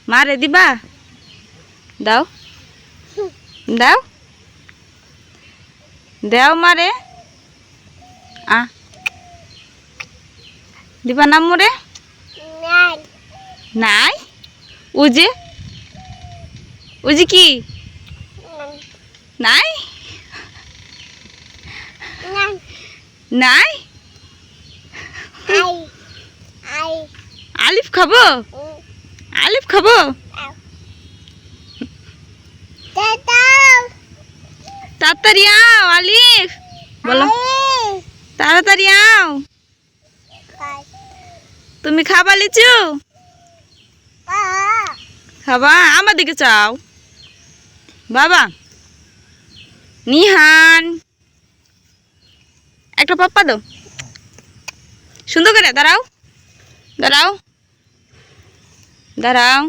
মারে দিবা দাও দাও দাও মারে আ দিবা না মোরে নাই উজে উজি কি নাই নাই আলিফ খাবো আলিফ খাবো তাড়াতাড়ি আও আলিফ বলো তাড়াতাড়ি আও তুমি খাবা লিচু খাবা আমার দিকে চাও বাবা নিহান একটা পাপ্পা দাও সুন্দর করে দাঁড়াও দাঁড়াও দাঁড়াও